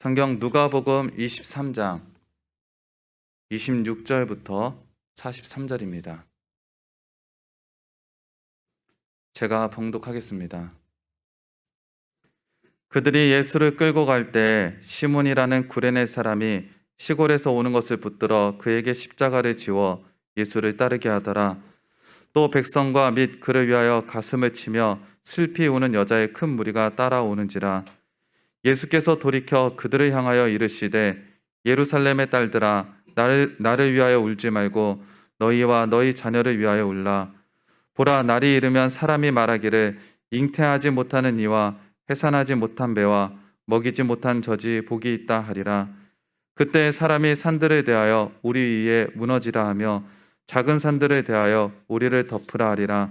성경 누가복음 23장 26절부터 43절입니다. 제가 봉독하겠습니다. 그들이 예수를 끌고 갈 때 시몬이라는 구레네 사람이 시골에서 오는 것을 붙들어 그에게 십자가를 지워 예수를 따르게 하더라. 또 백성과 및 그를 위하여 가슴을 치며 슬피 우는 여자의 큰 무리가 따라오는지라. 예수께서 돌이켜 그들을 향하여 이르시되 예루살렘의 딸들아 나를 위하여 울지 말고 너희와 너희 자녀를 위하여 울라. 보라, 날이 이르면 사람이 말하기를 잉태하지 못하는 이와 해산하지 못한 배와 먹이지 못한 젖이 복이 있다 하리라. 그때 사람이 산들에 대하여 우리 위에 무너지라 하며 작은 산들에 대하여 우리를 덮으라 하리라.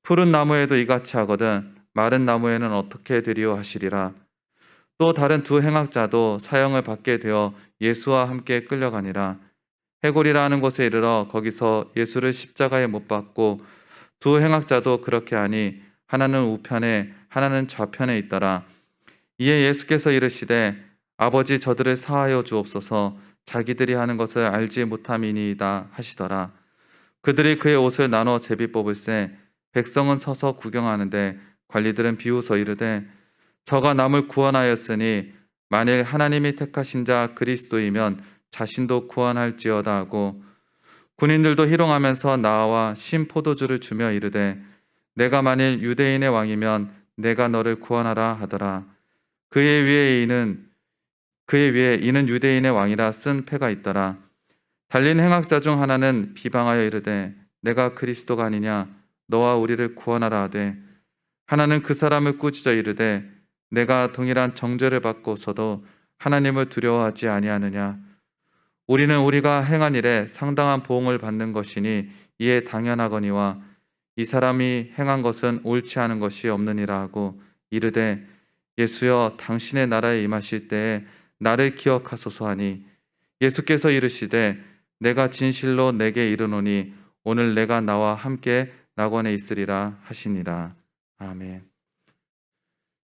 푸른 나무에도 이같이 하거든 마른 나무에는 어떻게 되리요 하시리라. 또 다른 두 행악자도 사형을 받게 되어 예수와 함께 끌려가니라. 해골이라 하는 곳에 이르러 거기서 예수를 십자가에 못 박고 두 행악자도 그렇게 하니 하나는 우편에 하나는 좌편에 있더라. 이에 예수께서 이르시되 아버지, 저들을 사하여 주옵소서, 자기들이 하는 것을 알지 못함이니이다 하시더라. 그들이 그의 옷을 나눠 제비 뽑을새 백성은 서서 구경하는데 관리들은 비웃어 이르되 저가 남을 구원하였으니 만일 하나님이 택하신 자 그리스도이면 자신도 구원할지어다 하고, 군인들도 희롱하면서 나와 신 포도주를 주며 이르되 내가 만일 유대인의 왕이면 내가 너를 구원하라 하더라. 그의 위에 이는 유대인의 왕이라 쓴 패가 있더라. 달린 행악자 중 하나는 비방하여 이르되 내가 그리스도가 아니냐, 너와 우리를 구원하라 하되, 하나는 그 사람을 꾸짖어 이르되 내가 동일한 정죄를 받고서도 하나님을 두려워하지 아니하느냐. 우리는 우리가 행한 일에 상당한 보응을 받는 것이니 이에 당연하거니와 이 사람이 행한 것은 옳지 않은 것이 없느니라 하고 이르되 예수여, 당신의 나라에 임하실 때에 나를 기억하소서 하니, 예수께서 이르시되 내가 진실로 내게 이르노니 오늘 내가 나와 함께 낙원에 있으리라 하시니라. 아멘.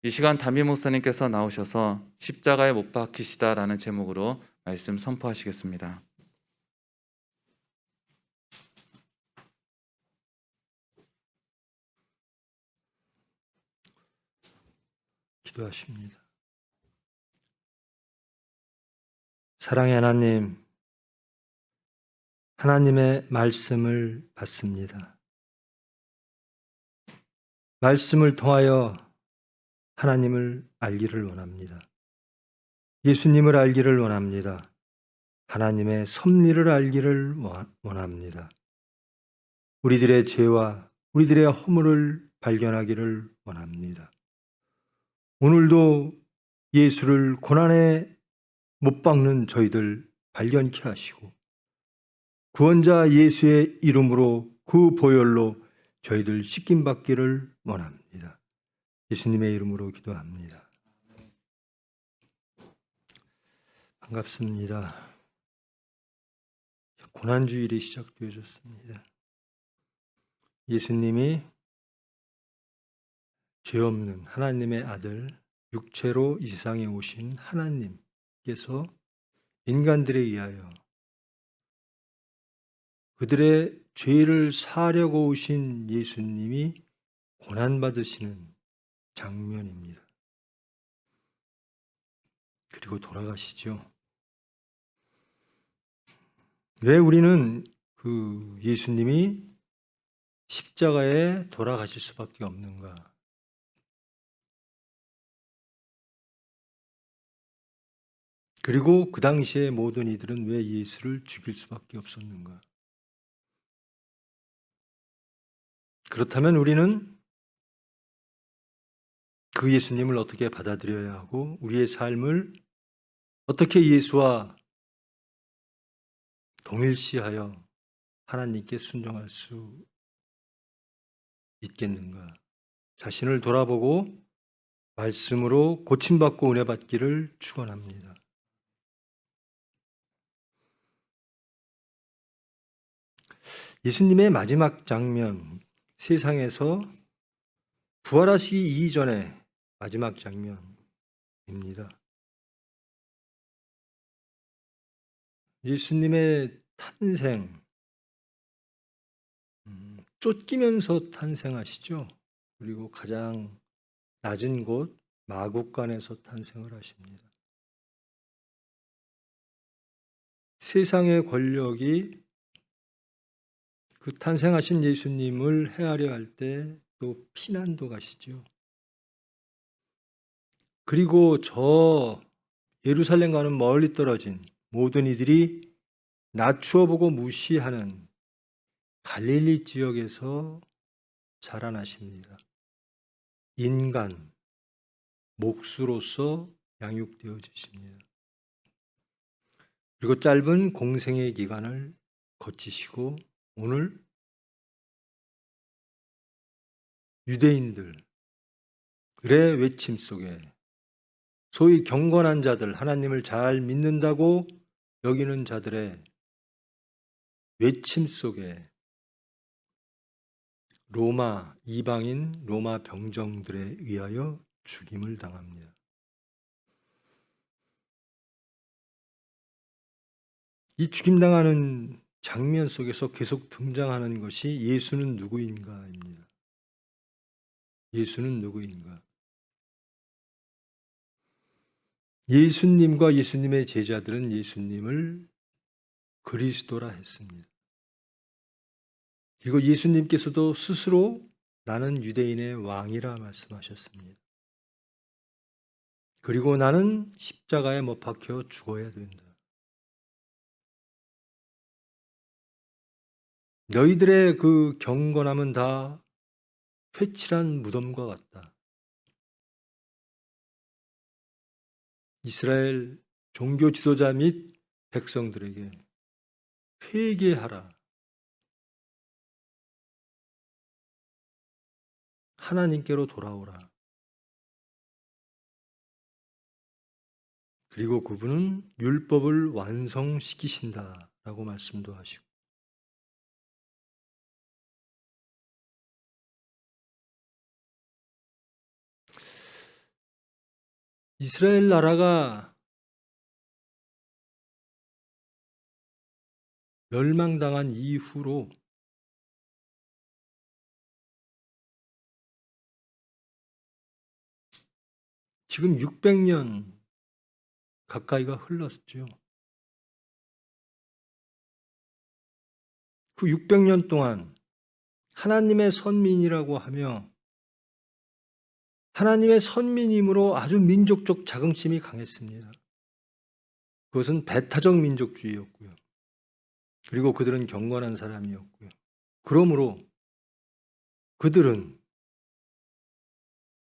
이 시간 담임 목사님께서 나오셔서 십자가에 못 박히시다라는 제목으로 말씀 선포하시겠습니다. 기도하십니다. 사랑의 하나님, 하나님의 말씀을 받습니다. 말씀을 통하여 하나님을 알기를 원합니다. 예수님을 알기를 원합니다. 하나님의 섭리를 알기를 원합니다. 우리들의 죄와 우리들의 허물을 발견하기를 원합니다. 오늘도 예수를 고난에 못 박는 저희들 발견케 하시고, 구원자 예수의 이름으로 그 보혈로 저희들 씻김 받기를 원합니다. 예수님의 이름으로 기도합니다. 반갑습니다. 고난주일이 시작되어졌습니다. 예수님이 죄 없는 하나님의 아들, 육체로 이 세상에 오신 하나님께서 인간들에 의하여 그들의 죄를 사하려고 오신 예수님이 고난받으시는 장면입니다. 그리고 돌아가시죠. 왜 우리는 그 예수님이 십자가에 돌아가실 수밖에 없는가? 그리고 그 당시에 모든 이들은 왜 예수를 죽일 수밖에 없었는가? 그렇다면 우리는 그 예수님을 어떻게 받아들여야 하고, 우리의 삶을 어떻게 예수와 동일시하여 하나님께 순종할 수 있겠는가? 자신을 돌아보고 말씀으로 고침받고 은혜 받기를 축원합니다. 예수님의 마지막 장면, 세상에서 부활하시기 이전의 마지막 장면입니다. 예수님의 탄생, 쫓기면서 탄생하시죠. 그리고 가장 낮은 곳 마국간에서 탄생을 하십니다. 세상의 권력이 그 탄생하신 예수님을 해하려 할 때 또 피난도 가시죠. 그리고 저 예루살렘과는 멀리 떨어진 모든 이들이 낮추어 보고 무시하는 갈릴리 지역에서 자라나십니다. 인간, 목수로서 양육되어지십니다. 그리고 짧은 공생의 기간을 거치시고 오늘 유대인들의 외침 속에 소위 경건한 자들, 하나님을 잘 믿는다고 여기는 자들의 외침 속에 로마 이방인 로마 병정들에 의하여 죽임을 당합니다. 이 죽임당하는 장면 속에서 계속 등장하는 것이 예수는 누구인가입니다. 예수는 누구인가? 예수님과 예수님의 제자들은 예수님을 그리스도라 했습니다. 그리고 예수님께서도 스스로 나는 유대인의 왕이라 말씀하셨습니다. 그리고 나는 십자가에 못 박혀 죽어야 된다. 너희들의 그 경건함은 다 회칠한 무덤과 같다. 이스라엘 종교 지도자 및 백성들에게 회개하라. 하나님께로 돌아오라. 그리고 그분은 율법을 완성시키신다라고 말씀도 하시고 이스라엘 나라가 멸망당한 이후로 지금 600년 가까이가 흘렀죠. 그 600년 동안 하나님의 선민이라고 하며 하나님의 선민임으로 아주 민족적 자긍심이 강했습니다. 그것은 배타적 민족주의였고요. 그리고 그들은 경건한 사람이었고요. 그러므로 그들은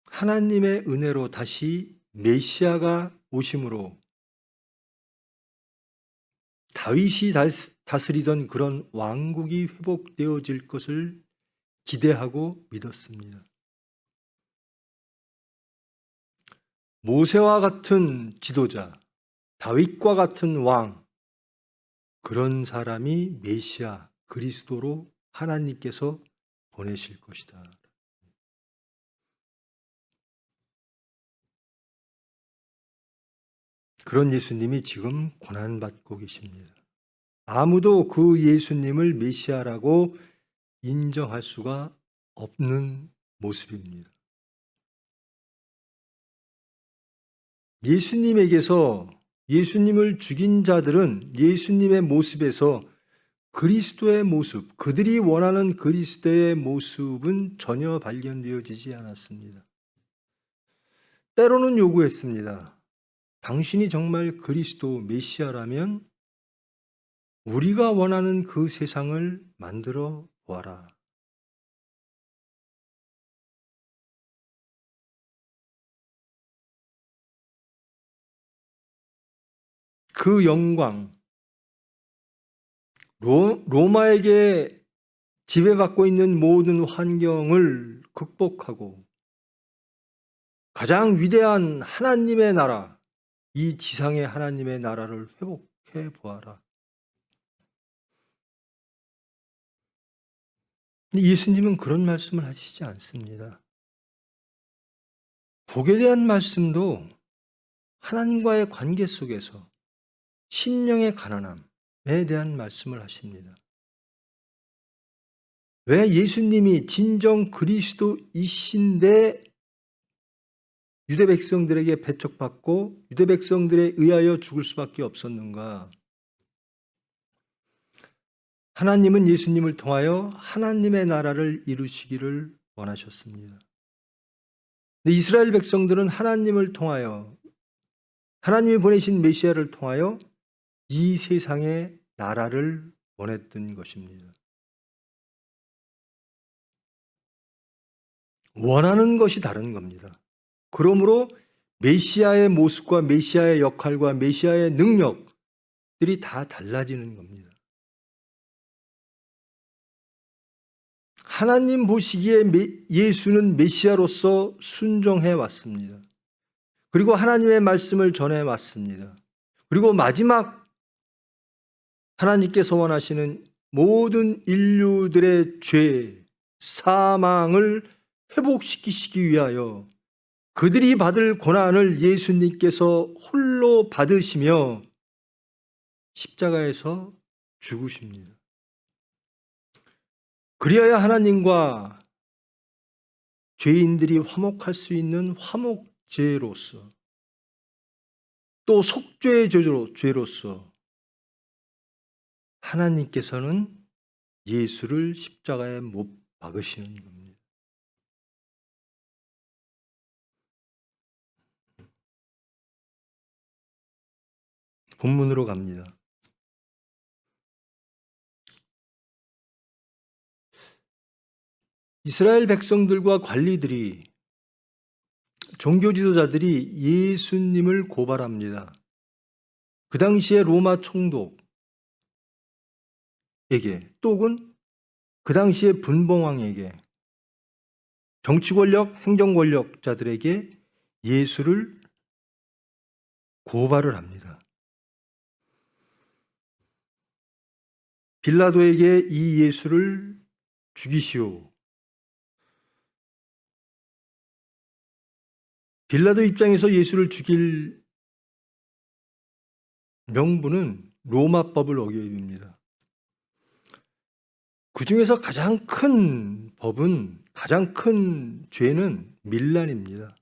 하나님의 은혜로 다시 메시아가 오심으로 다윗이 다스리던 그런 왕국이 회복되어질 것을 기대하고 믿었습니다. 모세와 같은 지도자, 다윗과 같은 왕, 그런 사람이 메시아 그리스도로 하나님께서 보내실 것이다. 그런 예수님이 지금 고난받고 계십니다. 아무도 그 예수님을 메시아라고 인정할 수가 없는 모습입니다. 예수님에게서 예수님을 죽인 자들은 예수님의 모습에서 그리스도의 모습, 그들이 원하는 그리스도의 모습은 전혀 발견되어지지 않았습니다. 때로는 요구했습니다. 당신이 정말 그리스도 메시아라면 우리가 원하는 그 세상을 만들어 보아라. 그 영광, 로마에게 지배받고 있는 모든 환경을 극복하고 가장 위대한 하나님의 나라, 이 지상의 하나님의 나라를 회복해 보아라. 근데 예수님은 그런 말씀을 하시지 않습니다. 복에 대한 말씀도 하나님과의 관계 속에서 심령의 가난함, 대한 말씀을 하십니다. 왜 예수님이 진정 그리스도이신데 유대 백성들에게 배척받고 유대 백성들에 의하여 죽을 수밖에 없었는가? 하나님은 예수님을 통하여 하나님의 나라를 이루시기를 원하셨습니다. 근데 이스라엘 백성들은 하나님을 통하여, 하나님이 보내신 메시아를 통하여 이 세상의 나라를 원했던 것입니다. 원하는 것이 다른 겁니다. 그러므로 메시아의 모습과 메시아의 역할과 메시아의 능력들이 다 달라지는 겁니다. 하나님 보시기에 예수는 메시아로서 순종해 왔습니다. 그리고 하나님의 말씀을 전해 왔습니다. 그리고 마지막 하나님께서 원하시는 모든 인류들의 죄, 사망을 회복시키시기 위하여 그들이 받을 고난을 예수님께서 홀로 받으시며 십자가에서 죽으십니다. 그리하여 하나님과 죄인들이 화목할 수 있는 화목제로서 또 속죄죄로서 하나님께서는 예수를 십자가에 못 박으시는 겁니다. 본문으로 갑니다. 이스라엘 백성들과 관리들이, 종교 지도자들이 예수님을 고발합니다. 그 당시에 로마 총독에게, 또 혹은 그 당시에 분봉왕에게, 정치 권력, 행정 권력자들에게 예수를 고발을 합니다. 빌라도에게 이 예수를 죽이시오. 빌라도 입장에서 예수를 죽일 명분은 로마법을 어겨입니다. 그 중에서 가장 큰 법은, 가장 큰 죄는 밀란입니다.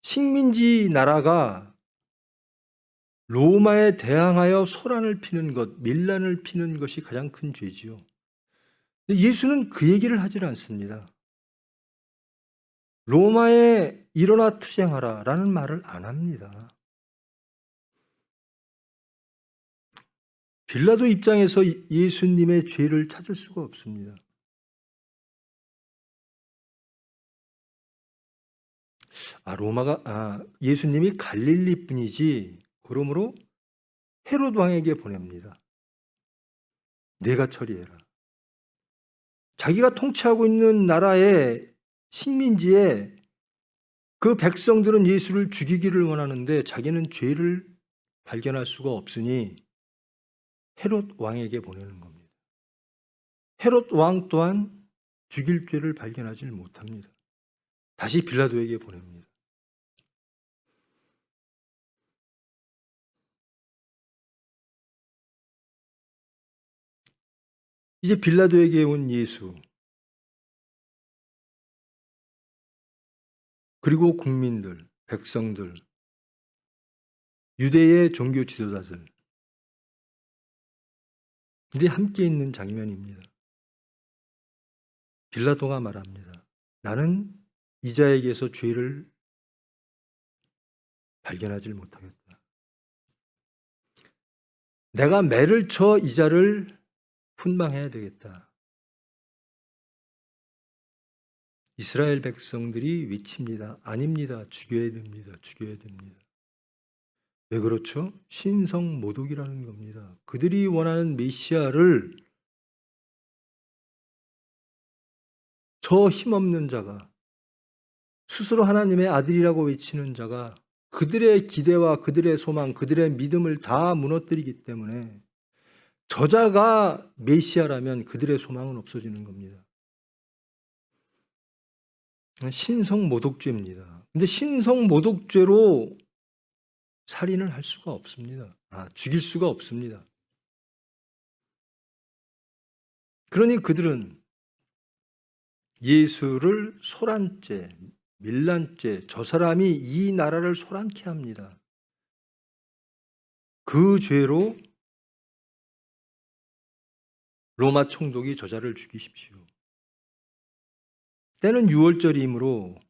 식민지 나라가 로마에 대항하여 소란을 피는 것, 밀란을 피는 것이 가장 큰 죄지요. 예수는 그 얘기를 하질 않습니다. 로마에 일어나 투쟁하라 라는 말을 안 합니다. 빌라도 입장에서 예수님의 죄를 찾을 수가 없습니다. 예수님이 갈릴리 분이지, 그러므로 헤롯 왕에게 보냅니다. 내가 처리해라. 자기가 통치하고 있는 나라의 식민지에 그 백성들은 예수를 죽이기를 원하는데 자기는 죄를 발견할 수가 없으니 헤롯 왕에게 보내는 겁니다. 헤롯 왕 또한 죽일 죄를 발견하지 못합니다. 다시 빌라도에게 보냅니다. 이제 빌라도에게 온 예수, 그리고 국민들, 백성들, 유대의 종교 지도자들, 이들이 함께 있는 장면입니다. 빌라도가 말합니다. 나는 이 자에게서 죄를 발견하지 못하겠다. 내가 매를 쳐 이 자를 훈방해야 되겠다. 이스라엘 백성들이 외칩니다. 아닙니다. 죽여야 됩니다. 죽여야 됩니다. 왜 그렇죠? 신성모독이라는 겁니다. 그들이 원하는 메시아를 저 힘없는 자가, 스스로 하나님의 아들이라고 외치는 자가 그들의 기대와 그들의 소망, 그들의 믿음을 다 무너뜨리기 때문에 저자가 메시아라면 그들의 소망은 없어지는 겁니다. 신성모독죄입니다. 근데 신성모독죄로 살인을 할 수가 없습니다. 죽일 수가 없습니다. 그러니 그들은 예수를 소란죄, 밀란죄, 저 사람이 이 나라를 소란케 합니다. 그 죄로 로마 총독이 저자를 죽이십시오. 때는 6월절이므로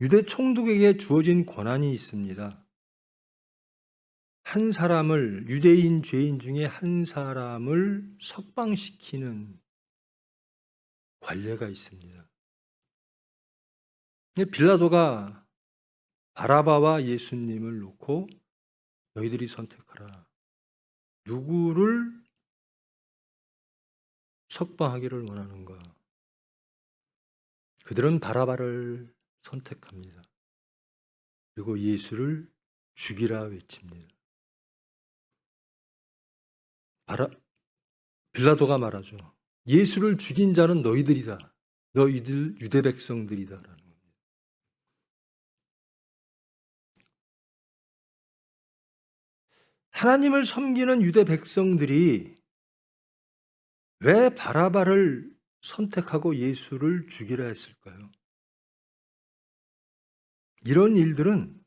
유대 총독에게 주어진 권한이 있습니다. 한 사람을, 유대인 죄인 중에 한 사람을 석방시키는 관례가 있습니다. 빌라도가 바라바와 예수님을 놓고 너희들이 선택하라. 누구를 석방하기를 원하는가? 그들은 바라바를 선택합니다. 그리고 예수를 죽이라 외칩니다. 빌라도가 말하죠. 예수를 죽인 자는 너희들이다. 너희들 유대 백성들이다라는 겁니다. 하나님을 섬기는 유대 백성들이 왜 바라바를 선택하고 예수를 죽이라 했을까요? 이런 일들은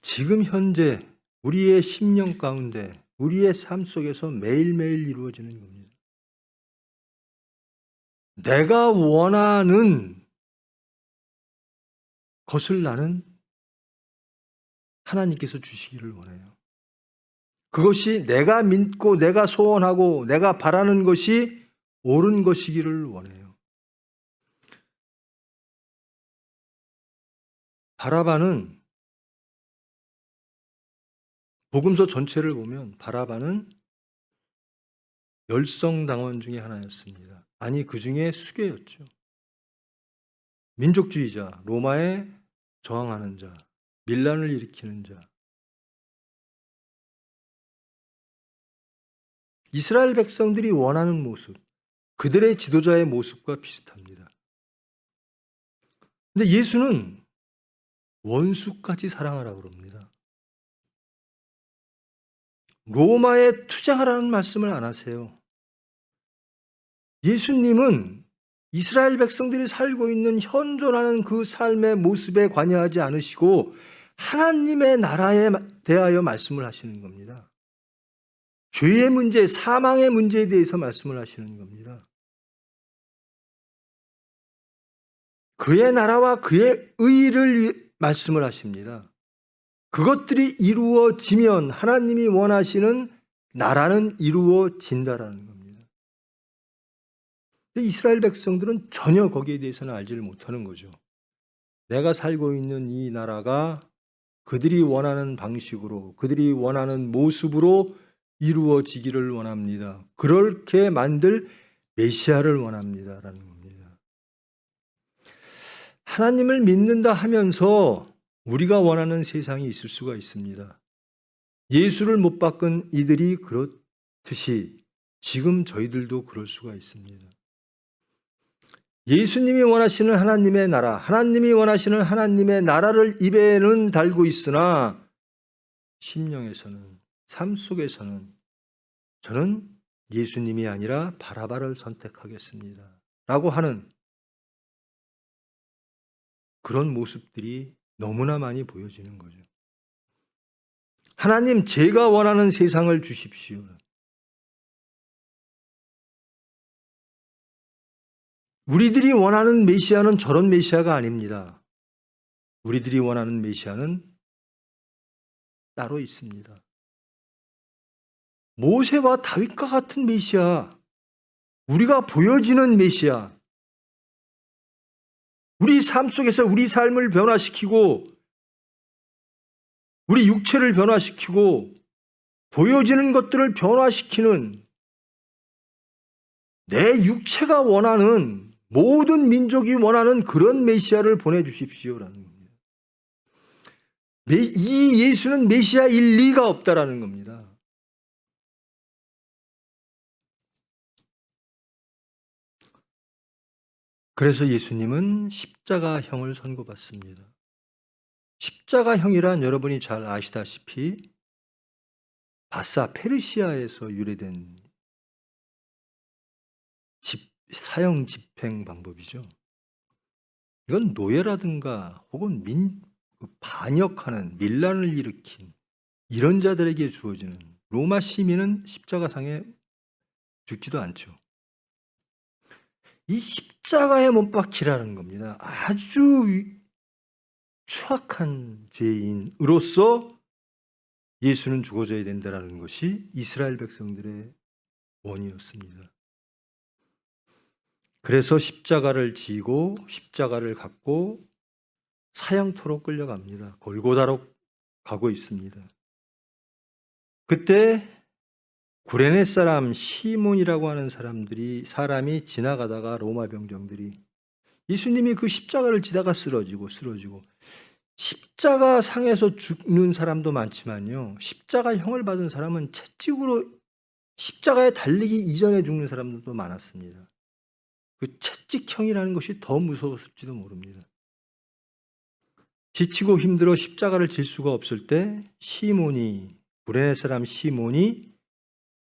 지금 현재 우리의 심령 가운데, 우리의 삶 속에서 매일매일 이루어지는 겁니다. 내가 원하는 것을 나는 하나님께서 주시기를 원해요. 그것이 내가 믿고 내가 소원하고 내가 바라는 것이 옳은 것이기를 원해요. 바라바는 복음서 전체를 보면 바라바는 열성당원 중에 하나였습니다. 아니, 그 중에 수괴였죠. 민족주의자, 로마에 저항하는 자, 밀란을 일으키는 자. 이스라엘 백성들이 원하는 모습, 그들의 지도자의 모습과 비슷합니다. 근데 예수는 원수까지 사랑하라고 그럽니다. 로마에 투쟁하라는 말씀을 안 하세요. 예수님은 이스라엘 백성들이 살고 있는 현존하는 그 삶의 모습에 관여하지 않으시고 하나님의 나라에 대하여 말씀을 하시는 겁니다. 죄의 문제, 사망의 문제에 대해서 말씀을 하시는 겁니다. 그의 나라와 그의 의를 말씀을 하십니다. 그것들이 이루어지면 하나님이 원하시는 나라는 이루어진다라는 겁니다. 이스라엘 백성들은 전혀 거기에 대해서는 알지를 못하는 거죠. 내가 살고 있는 이 나라가 그들이 원하는 방식으로, 그들이 원하는 모습으로 이루어지기를 원합니다. 그렇게 만들 메시아를 원합니다라는 겁니다. 하나님을 믿는다 하면서 우리가 원하는 세상이 있을 수가 있습니다. 예수를 못 바꾼 이들이 그렇듯이 지금 저희들도 그럴 수가 있습니다. 예수님이 원하시는 하나님의 나라, 하나님이 원하시는 하나님의 나라를 입에는 달고 있으나 심령에서는, 삶 속에서는 저는 예수님이 아니라 바라바를 선택하겠습니다 라고 하는 그런 모습들이 너무나 많이 보여지는 거죠. 하나님, 제가 원하는 세상을 주십시오. 우리들이 원하는 메시아는 저런 메시아가 아닙니다. 우리들이 원하는 메시아는 따로 있습니다. 모세와 다윗과 같은 메시아, 우리가 보여지는 메시아, 우리 삶 속에서 우리 삶을 변화시키고 우리 육체를 변화시키고 보여지는 것들을 변화시키는 내 육체가 원하는, 모든 민족이 원하는 그런 메시아를 보내주십시오라는 겁니다. 이 예수는 메시아일 리가 없다라는 겁니다. 그래서 예수님은 십자가형을 선고받습니다. 십자가형이란 여러분이 잘 아시다시피 바사 페르시아에서 유래된 사형 집행 방법이죠. 이건 노예라든가 혹은 반역하는 밀란을 일으킨 이런 자들에게 주어지는, 로마 시민은 십자가상에 죽지도 않죠. 이 십자가에 못 박히라는 겁니다. 아주 추악한 죄인으로서 예수는 죽어져야 된다는 것이 이스라엘 백성들의 원이었습니다. 그래서 십자가를 지고 십자가를 갖고 사형터로 끌려갑니다. 골고다로 가고 있습니다. 그때 구레네 사람 시몬이라고 하는 사람이 지나가다가 로마 병정들이 예수님이 그 십자가를 지다가 쓰러지고 십자가 상에서 죽는 사람도 많지만요, 십자가형을 받은 사람은 채찍으로 십자가에 달리기 이전에 죽는 사람들도 많았습니다. 그 채찍형이라는 것이 더 무서웠을지도 모릅니다. 지치고 힘들어 십자가를 질 수가 없을 때 구레네 사람 시몬이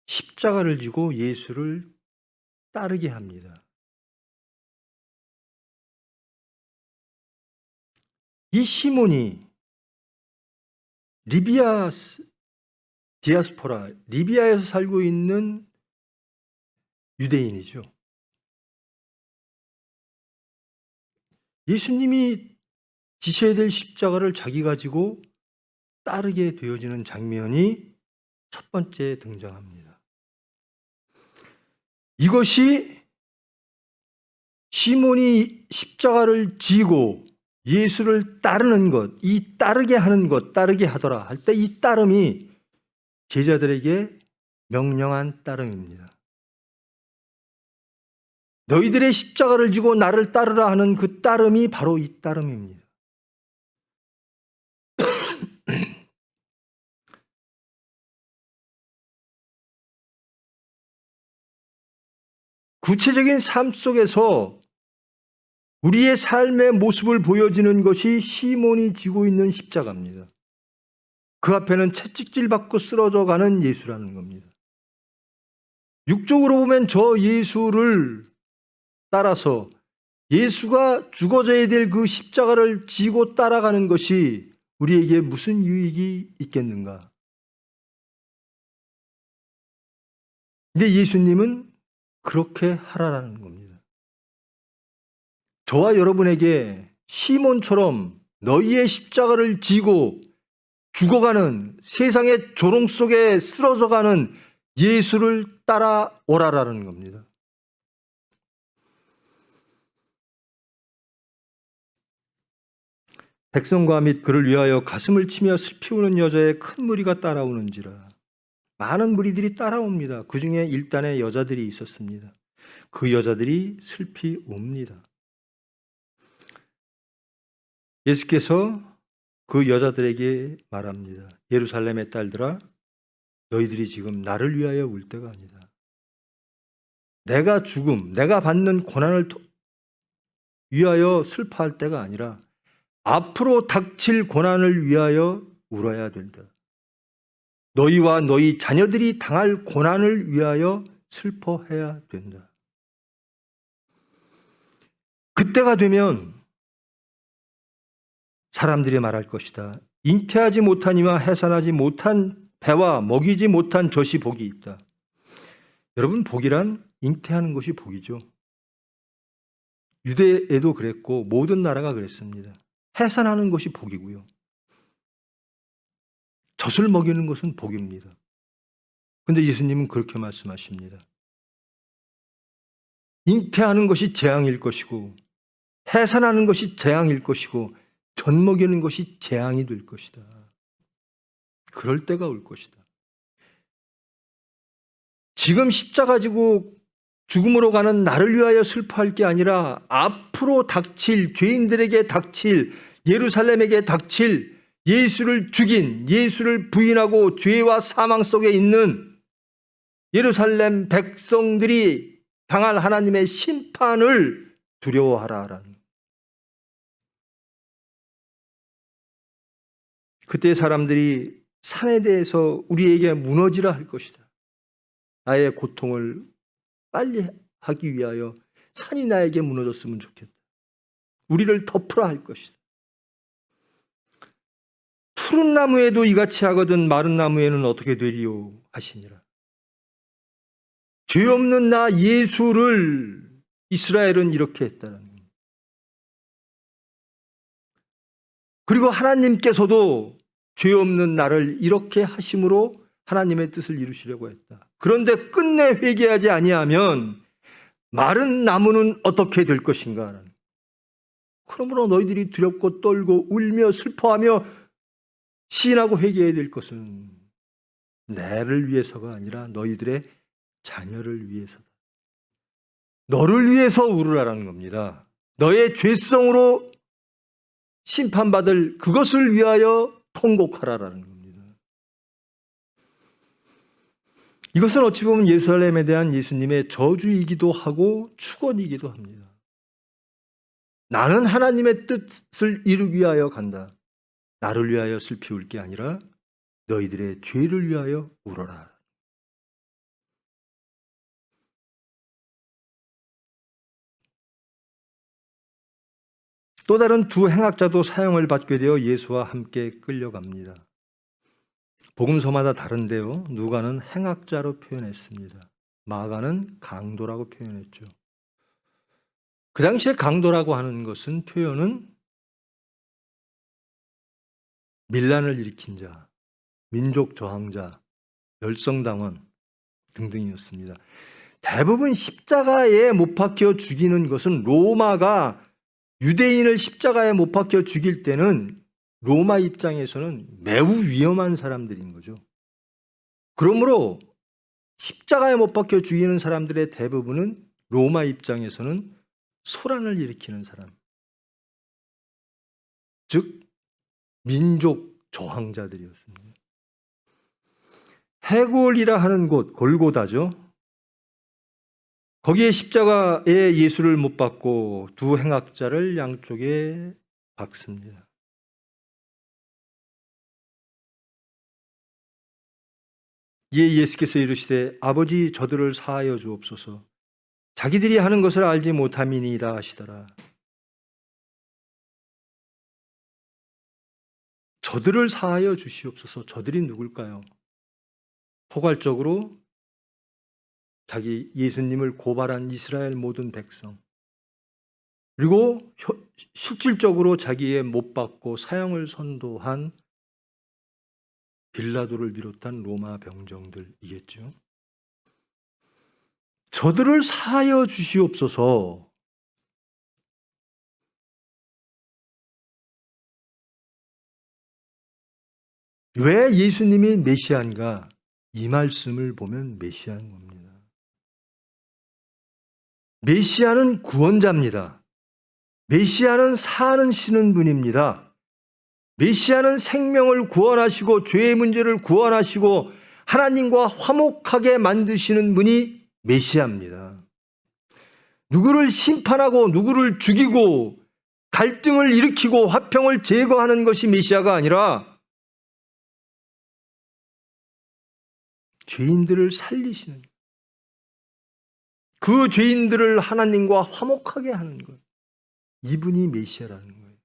십자가를 지고 예수를 따르게 합니다. 이 시몬이 리비아 디아스포라, 리비아에서 살고 있는 유대인이죠. 예수님이 지셔야 될 십자가를 자기가 지고 따르게 되어지는 장면이 첫 번째 등장합니다. 이것이 시몬이 십자가를 지고 예수를 따르는 것, 이 따르게 하는 것, 따르게 하더라 할 때 이 따름이 제자들에게 명령한 따름입니다. 너희들의 십자가를 지고 나를 따르라 하는 그 따름이 바로 이 따름입니다. 구체적인 삶 속에서 우리의 삶의 모습을 보여주는 것이 시몬이 지고 있는 십자가입니다. 그 앞에는 채찍질 받고 쓰러져 가는 예수라는 겁니다. 육적으로 보면 저 예수를 따라서 예수가 죽어져야 될 그 십자가를 지고 따라가는 것이 우리에게 무슨 유익이 있겠는가? 근데 예수님은 그렇게 하라라는 겁니다. 저와 여러분에게 시몬처럼 너희의 십자가를 지고 죽어가는, 세상의 조롱 속에 쓰러져가는 예수를 따라오라라는 겁니다. 백성과 및 그를 위하여 가슴을 치며 슬피 우는 여자의 큰 무리가 따라오는지라. 많은 무리들이 따라옵니다. 그 중에 일단의 여자들이 있었습니다. 그 여자들이 슬피 웁니다. 예수께서 그 여자들에게 말합니다. 예루살렘의 딸들아, 너희들이 지금 나를 위하여 울 때가 아니다. 내가 받는 고난을 위하여 슬퍼할 때가 아니라 앞으로 닥칠 고난을 위하여 울어야 된다. 너희와 너희 자녀들이 당할 고난을 위하여 슬퍼해야 된다. 그때가 되면 사람들이 말할 것이다. 잉태하지 못한 이와 해산하지 못한 배와 먹이지 못한 젖이 복이 있다. 여러분, 복이란 잉태하는 것이 복이죠. 유대에도 그랬고 모든 나라가 그랬습니다. 해산하는 것이 복이고요. 젖을 먹이는 것은 복입니다. 그런데 예수님은 그렇게 말씀하십니다. 잉태하는 것이 재앙일 것이고 해산하는 것이 재앙일 것이고 젖 먹이는 것이 재앙이 될 것이다. 그럴 때가 올 것이다. 지금 십자가 지고 죽음으로 가는 나를 위하여 슬퍼할 게 아니라 앞으로 닥칠, 죄인들에게 닥칠, 예루살렘에게 닥칠 예수를 죽인, 예수를 부인하고 죄와 사망 속에 있는 예루살렘 백성들이 당할 하나님의 심판을 두려워하라라는. 그때 사람들이 산에 대해서 우리에게 무너지라 할 것이다. 나의 고통을 빨리 하기 위하여 산이 나에게 무너졌으면 좋겠다. 우리를 덮으라 할 것이다. 푸른 나무에도 이같이 하거든 마른 나무에는 어떻게 되리요 하시니라. 죄 없는 나 예수를 이스라엘은 이렇게 했다는 겁니다. 그리고 하나님께서도 죄 없는 나를 이렇게 하심으로 하나님의 뜻을 이루시려고 했다. 그런데 끝내 회개하지 아니하면 마른 나무는 어떻게 될 것인가? 그러므로 너희들이 두렵고 떨고 울며 슬퍼하며 시인하고 회개해야 될 것은 나를 위해서가 아니라 너희들의 자녀를 위해서다. 너를 위해서 울으라는 겁니다. 너의 죄성으로 심판받을 그것을 위하여 통곡하라라는 겁니다. 이것은 어찌 보면 예루살렘에 대한 예수님의 저주이기도 하고 축원이기도 합니다. 나는 하나님의 뜻을 이루기 위하여 간다. 나를 위하여 슬피 울 게 아니라 너희들의 죄를 위하여 울어라. 또 다른 두 행악자도 사형을 받게 되어 예수와 함께 끌려갑니다. 복음서마다 다른데요. 누가는 행악자로 표현했습니다. 마가는 강도라고 표현했죠. 그 당시에 강도라고 하는 것은 표현은 밀란을 일으킨 자, 민족 저항자, 열성당원 등등이었습니다. 대부분 십자가에 못 박혀 죽이는 것은 로마가 유대인을 십자가에 못 박혀 죽일 때는 로마 입장에서는 매우 위험한 사람들인 거죠. 그러므로 십자가에 못 박혀 죽이는 사람들의 대부분은 로마 입장에서는 소란을 일으키는 사람, 즉 민족 저항자들이었습니다. 해골이라 하는 곳, 골고다죠. 거기에 십자가에 예수를 못 박고 두 행악자를 양쪽에 박습니다. 이에 예수께서 이르시되 아버지 저들을 사하여 주옵소서. 자기들이 하는 것을 알지 못함이니이다 하시더라. 저들을 사하여 주시옵소서. 저들이 누굴까요? 포괄적으로 자기 예수님을 고발한 이스라엘 모든 백성, 그리고 실질적으로 자기의 못 박고 사형을 선도한 빌라도를 비롯한 로마 병정들이겠죠. 저들을 사하여 주시옵소서. 왜 예수님이 메시아인가? 이 말씀을 보면 메시아인 겁니다. 메시아는 구원자입니다. 메시아는 사는 분입니다. 메시아는 생명을 구원하시고 죄의 문제를 구원하시고 하나님과 화목하게 만드시는 분이 메시아입니다. 누구를 심판하고 누구를 죽이고 갈등을 일으키고 화평을 제거하는 것이 메시아가 아니라 죄인들을 살리시는, 그 죄인들을 하나님과 화목하게 하는 것, 이분이 메시아라는 거예요.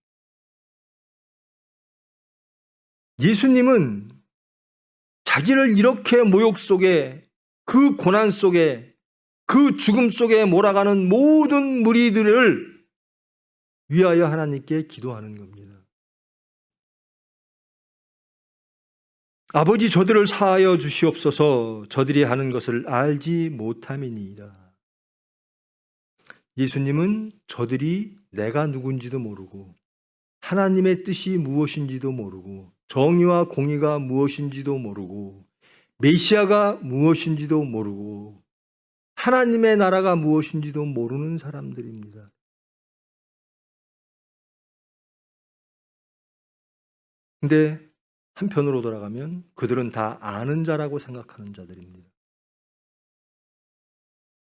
예수님은 자기를 이렇게 모욕 속에, 그 고난 속에, 그 죽음 속에 몰아가는 모든 무리들을 위하여 하나님께 기도하는 겁니다. 아버지 저들을 사하여 주시옵소서. 저들이 하는 것을 알지 못함이니이다. 예수님은 저들이 내가 누군지도 모르고 하나님의 뜻이 무엇인지도 모르고 정의와 공의가 무엇인지도 모르고 메시아가 무엇인지도 모르고 하나님의 나라가 무엇인지도 모르는 사람들입니다. 근데 한편으로 돌아가면 그들은 다 아는 자라고 생각하는 자들입니다.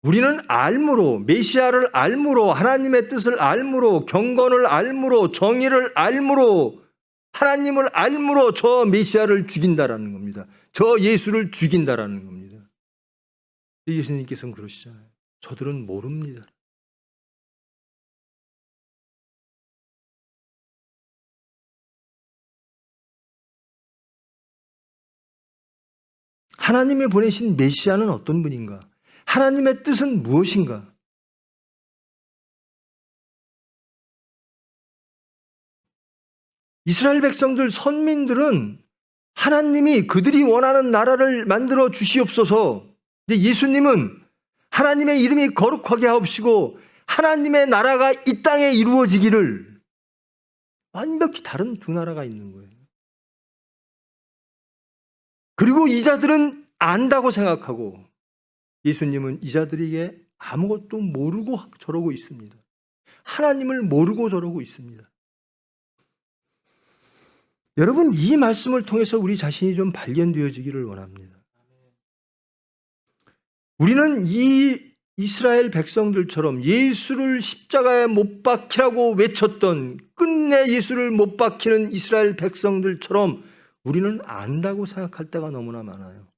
우리는 알므로, 메시아를 알므로, 하나님의 뜻을 알므로, 경건을 알므로, 정의를 알므로 하나님을 알므로 저 메시아를 죽인다라는 겁니다. 저 예수를 죽인다라는 겁니다. 예수님께서는 그러시잖아요. 저들은 모릅니다. 하나님의 보내신 메시아는 어떤 분인가? 하나님의 뜻은 무엇인가? 이스라엘 백성들, 선민들은 하나님이 그들이 원하는 나라를 만들어 주시옵소서. 근데 예수님은 하나님의 이름이 거룩하게 하옵시고 하나님의 나라가 이 땅에 이루어지기를, 완벽히 다른 두 나라가 있는 거예요. 그리고 이자들은 안다고 생각하고 예수님은 이자들에게 아무것도 모르고 저러고 있습니다. 하나님을 모르고 저러고 있습니다. 여러분, 이 말씀을 통해서 우리 자신이 좀 발견되어지기를 원합니다. 우리는 이 이스라엘 백성들처럼 예수를 십자가에 못 박히라고 외쳤던, 끝내 예수를 못 박히는 이스라엘 백성들처럼 우리는 안다고 생각할 때가 너무나 많아요.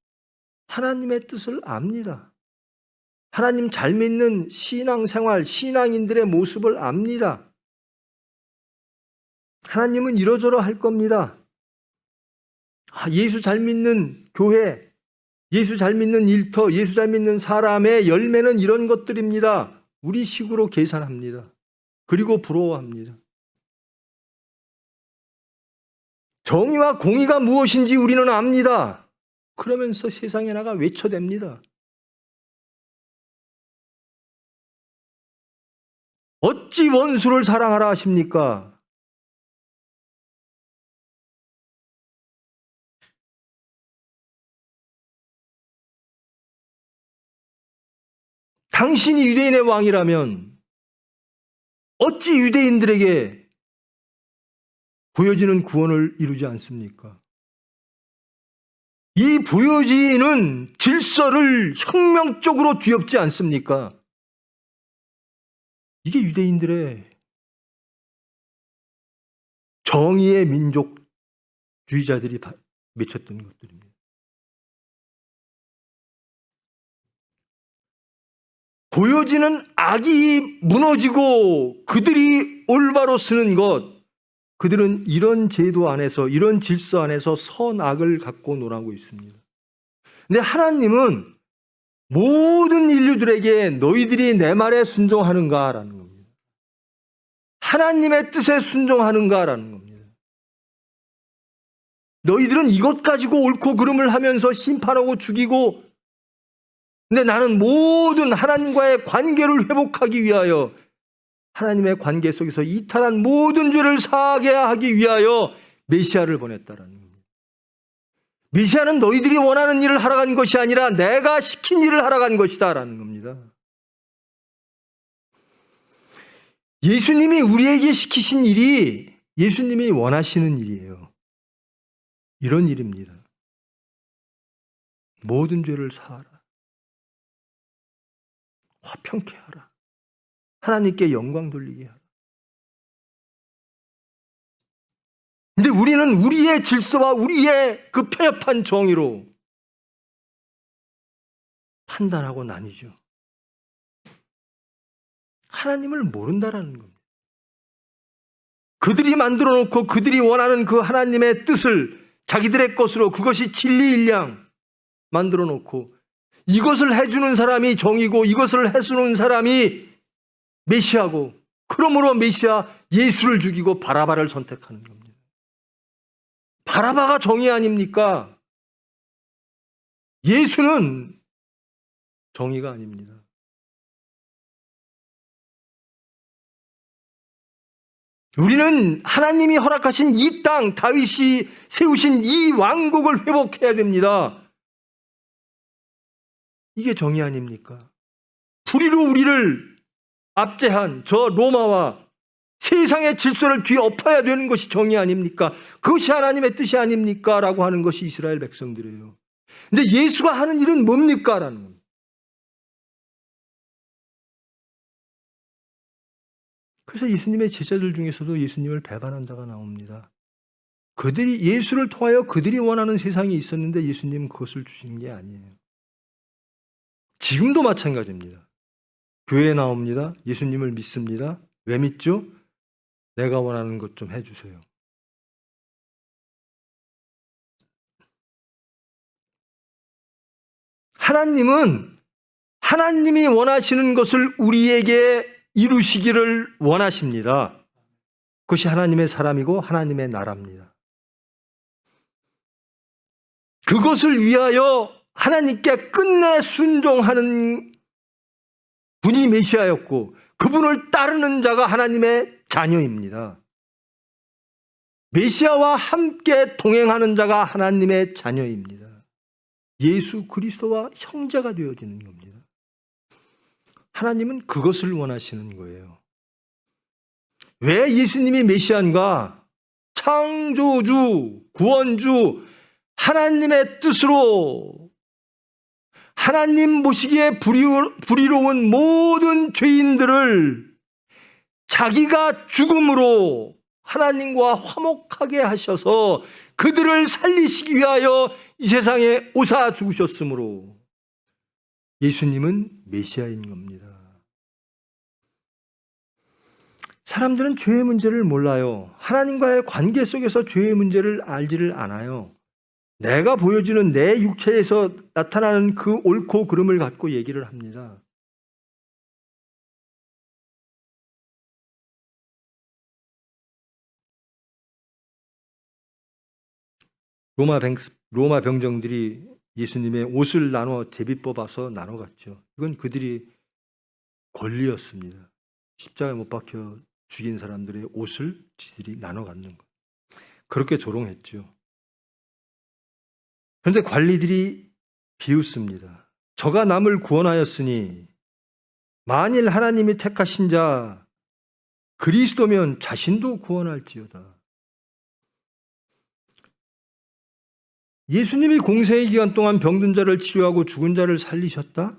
하나님의 뜻을 압니다. 하나님 잘 믿는 신앙생활, 신앙인들의 모습을 압니다. 하나님은 이러저러 할 겁니다. 예수 잘 믿는 교회, 예수 잘 믿는 일터, 예수 잘 믿는 사람의 열매는 이런 것들입니다. 우리 식으로 계산합니다. 그리고 부러워합니다. 정의와 공의가 무엇인지 우리는 압니다. 그러면서 세상에 나가 외쳐댑니다. 어찌 원수를 사랑하라 하십니까? 당신이 유대인의 왕이라면 어찌 유대인들에게 보여지는 구원을 이루지 않습니까? 이 보여지는 질서를 혁명적으로 뒤엎지 않습니까? 이게 유대인들의 정의의 민족주의자들이 맺혔던 것들입니다. 보여지는 악이 무너지고 그들이 올바로 쓰는 것, 그들은 이런 제도 안에서, 이런 질서 안에서 선악을 갖고 놀아고 있습니다. 근데 하나님은 모든 인류들에게 너희들이 내 말에 순종하는가라는 겁니다. 하나님의 뜻에 순종하는가라는 겁니다. 너희들은 이것 가지고 옳고 그름을 하면서 심판하고 죽이고, 근데 나는 모든 하나님과의 관계를 회복하기 위하여, 하나님의 관계 속에서 이탈한 모든 죄를 사하게 하기 위하여 메시아를 보냈다라는 겁니다. 메시아는 너희들이 원하는 일을 하러 간 것이 아니라 내가 시킨 일을 하러 간 것이다라는 겁니다. 예수님이 우리에게 시키신 일이 예수님이 원하시는 일이에요. 이런 일입니다. 모든 죄를 사하라. 화평케 하라. 하나님께 영광 돌리게 하라. 근데 우리는 우리의 질서와 우리의 그 편협한 정의로 판단하고 나뉘죠. 하나님을 모른다라는 겁니다. 그들이 만들어 놓고 그들이 원하는 그 하나님의 뜻을 자기들의 것으로, 그것이 진리일량 만들어 놓고, 이것을 해주는 사람이 정이고 이것을 해주는 사람이 메시아고, 그러므로 메시아 예수를 죽이고 바라바를 선택하는 겁니다. 바라바가 정의 아닙니까? 예수는 정의가 아닙니다. 우리는 하나님이 허락하신 이 땅, 다윗이 세우신 이 왕국을 회복해야 됩니다. 이게 정의 아닙니까? 불의로 우리를 압제한 저 로마와 세상의 질서를 뒤엎어야 되는 것이 정의 아닙니까? 그것이 하나님의 뜻이 아닙니까? 라고 하는 것이 이스라엘 백성들이에요. 근데 예수가 하는 일은 뭡니까? 라는 겁니다. 그래서 예수님의 제자들 중에서도 예수님을 배반한 자가 나옵니다. 그들이 예수를 통하여 그들이 원하는 세상이 있었는데 예수님은 그것을 주신 게 아니에요. 지금도 마찬가지입니다. 교회에 나옵니다. 예수님을 믿습니다. 왜 믿죠? 내가 원하는 것 좀 해주세요. 하나님은 하나님이 원하시는 것을 우리에게 이루시기를 원하십니다. 그것이 하나님의 사람이고 하나님의 나라입니다. 그것을 위하여 하나님께 끝내 순종하는 분이 메시아였고 그분을 따르는 자가 하나님의 자녀입니다. 메시아와 함께 동행하는 자가 하나님의 자녀입니다. 예수 그리스도와 형제가 되어지는 겁니다. 하나님은 그것을 원하시는 거예요. 왜 예수님이 메시아인가? 창조주, 구원주, 하나님의 뜻으로 하나님 보시기에 불의로운 모든 죄인들을 자기가 죽음으로 하나님과 화목하게 하셔서 그들을 살리시기 위하여 이 세상에 오사 죽으셨으므로 예수님은 메시아인 겁니다. 사람들은 죄의 문제를 몰라요. 하나님과의 관계 속에서 죄의 문제를 알지를 않아요. 내가 보여주는 내 육체에서 나타나는 그 옳고 그름을 갖고 얘기를 합니다. 로마 병정들이 예수님의 옷을 나눠 제비 뽑아서 나눠 갔죠. 이건 그들이 권리였습니다. 십자가에 못 박혀 죽인 사람들의 옷을 지들이 나눠 갖는 것. 그렇게 조롱했죠. 그런데 관리들이 비웃습니다. 저가 남을 구원하였으니 만일 하나님이 택하신 자 그리스도면 자신도 구원할지어다. 예수님이 공생의 기간 동안 병든 자를 치료하고 죽은 자를 살리셨다?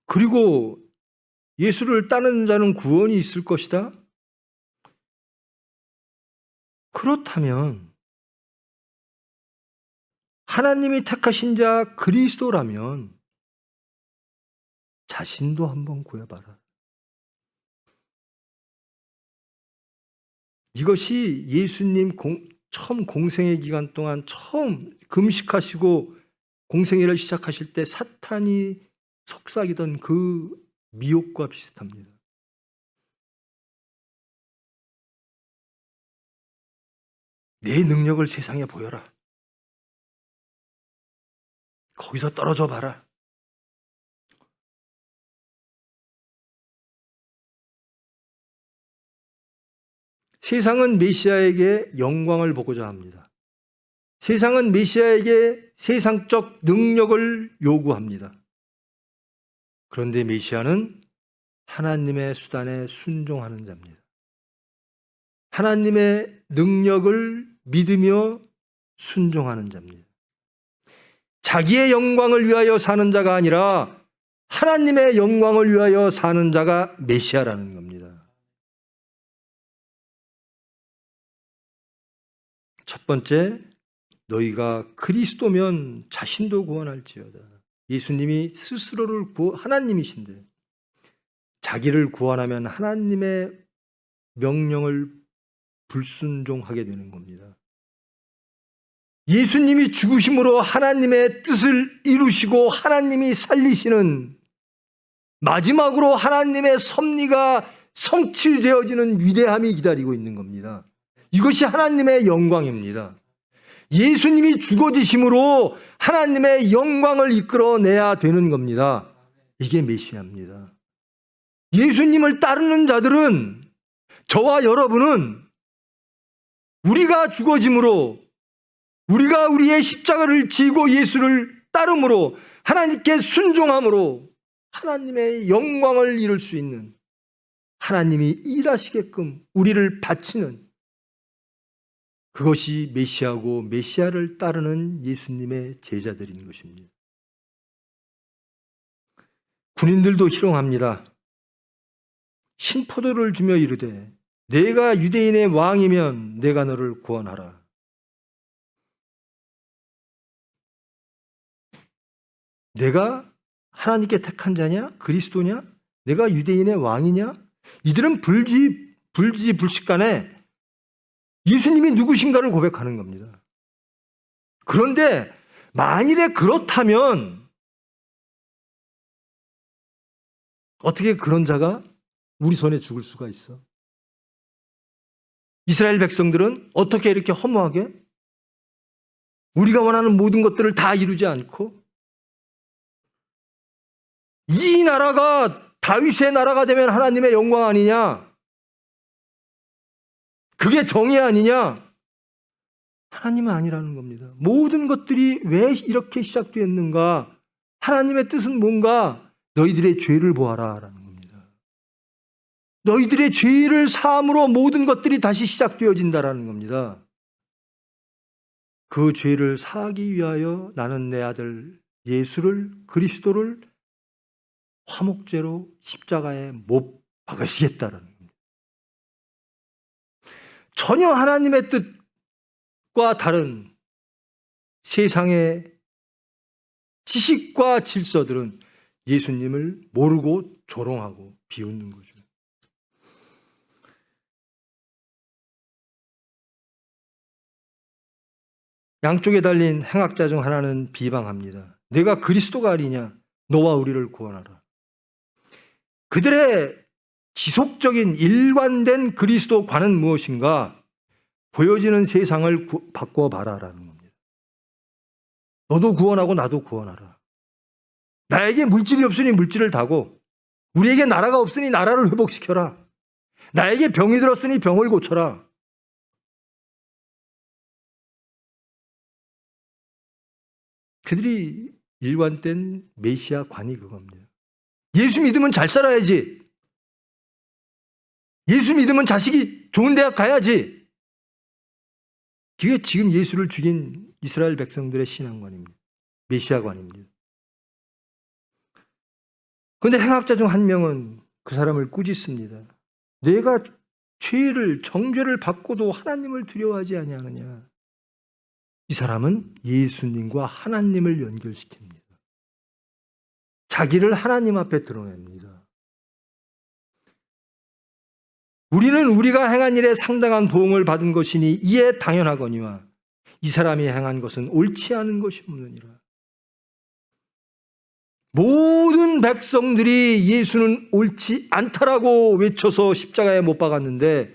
그리고 예수를 따르는 자는 구원이 있을 것이다? 그렇다면 하나님이 택하신 자 그리스도라면 자신도 한번 구해봐라. 이것이 예수님 처음 공생의 기간 동안 처음 금식하시고 공생애를 시작하실 때 사탄이 속삭이던 그 미혹과 비슷합니다. 내 능력을 세상에 보여라. 거기서 떨어져 봐라. 세상은 메시아에게 영광을 보고자 합니다. 세상은 메시아에게 세상적 능력을 요구합니다. 그런데 메시아는 하나님의 수단에 순종하는 자입니다. 하나님의 능력을 믿으며 순종하는 자입니다. 자기의 영광을 위하여 사는 자가 아니라 하나님의 영광을 위하여 사는 자가 메시아라는 겁니다. 첫 번째, 너희가 그리스도면 자신도 구원할지어다. 예수님이 스스로를 하나님이신데 자기를 구원하면 하나님의 명령을 불순종하게 되는 겁니다. 예수님이 죽으심으로 하나님의 뜻을 이루시고 하나님이 살리시는 마지막으로 하나님의 섭리가 성취되어지는 위대함이 기다리고 있는 겁니다. 이것이 하나님의 영광입니다. 예수님이 죽어지심으로 하나님의 영광을 이끌어내야 되는 겁니다. 이게 메시아입니다. 예수님을 따르는 자들은, 저와 여러분은 우리가 죽어짐으로, 우리가 우리의 십자가를 지고 예수를 따름으로, 하나님께 순종함으로 하나님의 영광을 이룰 수 있는, 하나님이 일하시게끔 우리를 바치는, 그것이 메시아고 메시아를 따르는 예수님의 제자들인 것입니다. 군인들도 희롱합니다. 신포도를 주며 이르되 내가 유대인의 왕이면 내가 너를 구원하라. 내가 하나님께 택한 자냐? 그리스도냐? 내가 유대인의 왕이냐? 이들은 불지불식간에 예수님이 누구신가를 고백하는 겁니다. 그런데 만일에 그렇다면 어떻게 그런 자가 우리 손에 죽을 수가 있어? 이스라엘 백성들은 어떻게 이렇게 허무하게 우리가 원하는 모든 것들을 다 이루지 않고 이 나라가 다윗의 나라가 되면 하나님의 영광 아니냐? 그게 정의 아니냐? 하나님은 아니라는 겁니다. 모든 것들이 왜 이렇게 시작되었는가? 하나님의 뜻은 뭔가? 너희들의 죄를 보아라 라는 겁니다. 너희들의 죄를 사함으로 모든 것들이 다시 시작되어진다라는 겁니다. 그 죄를 사하기 위하여 나는 내 아들 예수를 그리스도를 화목제로 십자가에 못 박으시겠다라는 겁니다. 전혀 하나님의 뜻과 다른 세상의 지식과 질서들은 예수님을 모르고 조롱하고 비웃는 거죠. 양쪽에 달린 행악자 중 하나는 비방합니다. 내가 그리스도가 아니냐? 너와 우리를 구원하라. 그들의 지속적인 일관된 그리스도관은 무엇인가? 보여지는 세상을 바꿔봐라라는 겁니다. 너도 구원하고 나도 구원하라. 나에게 물질이 없으니 물질을 다고, 우리에게 나라가 없으니 나라를 회복시켜라. 나에게 병이 들었으니 병을 고쳐라. 그들이 일관된 메시아관이 그겁니다. 예수 믿으면 잘 살아야지. 예수 믿으면 자식이 좋은 대학 가야지. 그게 지금 예수를 죽인 이스라엘 백성들의 신앙관입니다. 메시아관입니다. 그런데 행악자 중 한 명은 그 사람을 꾸짖습니다. 내가 정죄를 받고도 하나님을 두려워하지 아니하느냐. 이 사람은 예수님과 하나님을 연결시킵니다. 자기를 하나님 앞에 드러냅니다. 우리는 우리가 행한 일에 상당한 보응을 받은 것이니 이에 당연하거니와 이 사람이 행한 것은 옳지 않은 것이 없느니라. 모든 백성들이 예수는 옳지 않다라고 외쳐서 십자가에 못 박았는데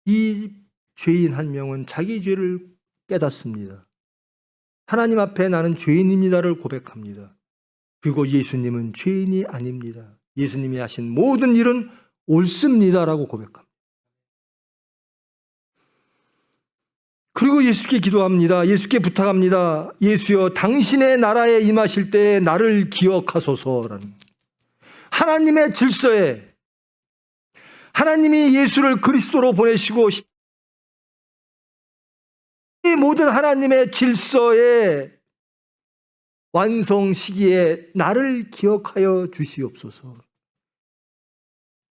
이 죄인 한 명은 자기 죄를 깨닫습니다. 하나님 앞에 나는 죄인입니다를 고백합니다. 그리고 예수님은 죄인이 아닙니다. 예수님이 하신 모든 일은 옳습니다라고 고백합니다. 그리고 예수께 기도합니다. 예수께 부탁합니다. 예수여, 당신의 나라에 임하실 때 나를 기억하소서라는 하나님의 질서에 하나님이 예수를 그리스도로 보내시고 이 모든 하나님의 질서의 완성 시기에 나를 기억하여 주시옵소서.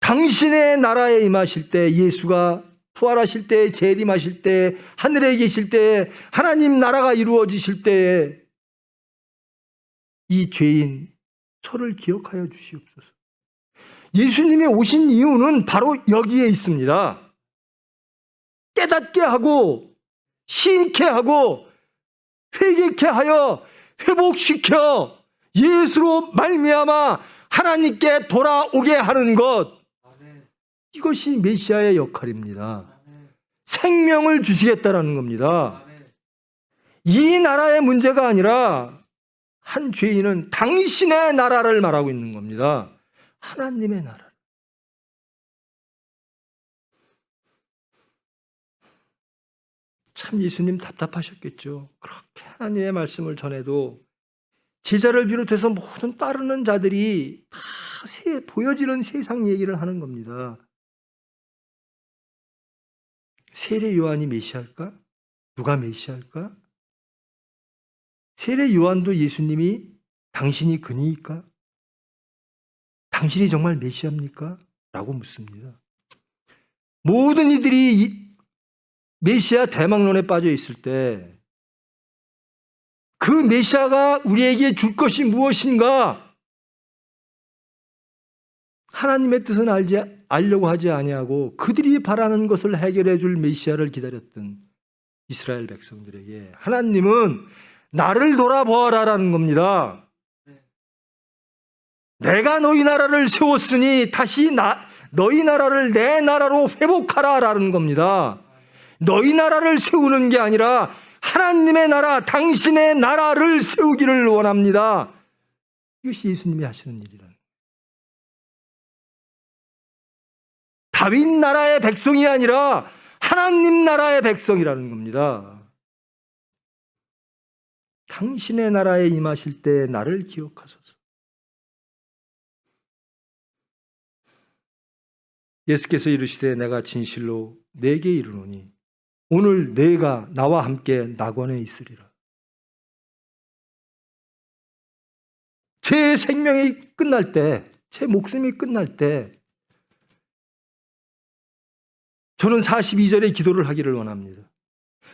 당신의 나라에 임하실 때 예수가 부활하실 때, 재림하실 때, 하늘에 계실 때, 하나님 나라가 이루어지실 때에 이 죄인 저를 기억하여 주시옵소서. 예수님이 오신 이유는 바로 여기에 있습니다. 깨닫게 하고 시인케 하고 회개케 하여 회복시켜 예수로 말미암아 하나님께 돌아오게 하는 것, 이것이 메시아의 역할입니다. 생명을 주시겠다라는 겁니다. 이 나라의 문제가 아니라 한 죄인은 당신의 나라를 말하고 있는 겁니다. 하나님의 나라. 참 예수님 답답하셨겠죠. 그렇게 하나님의 말씀을 전해도 제자를 비롯해서 모든 따르는 자들이 다 보여지는 세상 얘기를 하는 겁니다. 세례 요한이 메시아일까? 누가 메시아일까? 세례 요한도 예수님이 당신이 그니까? 당신이 정말 메시아입니까? 라고 묻습니다. 모든 이들이 메시아 대망론에 빠져 있을 때 그 메시아가 우리에게 줄 것이 무엇인가? 하나님의 뜻은 알려고 하지 아니하고 그들이 바라는 것을 해결해 줄 메시아를 기다렸던 이스라엘 백성들에게 하나님은 나를 돌아보아라라는 겁니다. 내가 너희 나라를 세웠으니 다시 너희 나라를 내 나라로 회복하라라는 겁니다. 너희 나라를 세우는 게 아니라 하나님의 나라, 당신의 나라를 세우기를 원합니다. 이것이 예수님이 하시는 일이라는 거예요. 다윗 나라의 백성이 아니라 하나님 나라의 백성이라는 겁니다. 당신의 나라에 임하실 때 나를 기억하소서. 예수께서 이르시되 내가 진실로 내게 이르노니 오늘 내가 나와 함께 낙원에 있으리라. 제 생명이 끝날 때, 제 목숨이 끝날 때 저는 42절의 기도를 하기를 원합니다.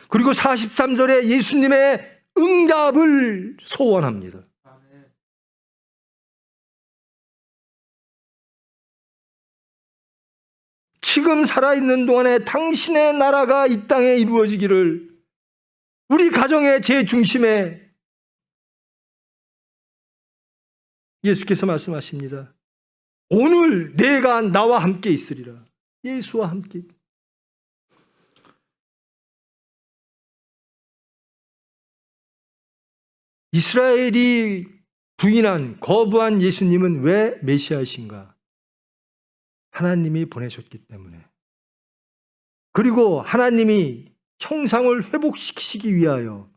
그리고 43절에 예수님의 응답을 소원합니다. 지금 살아있는 동안에 당신의 나라가 이 땅에 이루어지기를 우리 가정의 제중심에 예수께서 말씀하십니다. 오늘 내가 나와 함께 있으리라. 예수와 함께. 이스라엘이 부인한 거부한 예수님은 왜 메시아이신가? 하나님이 보내셨기 때문에. 그리고 하나님이 형상을 회복시키시기 위하여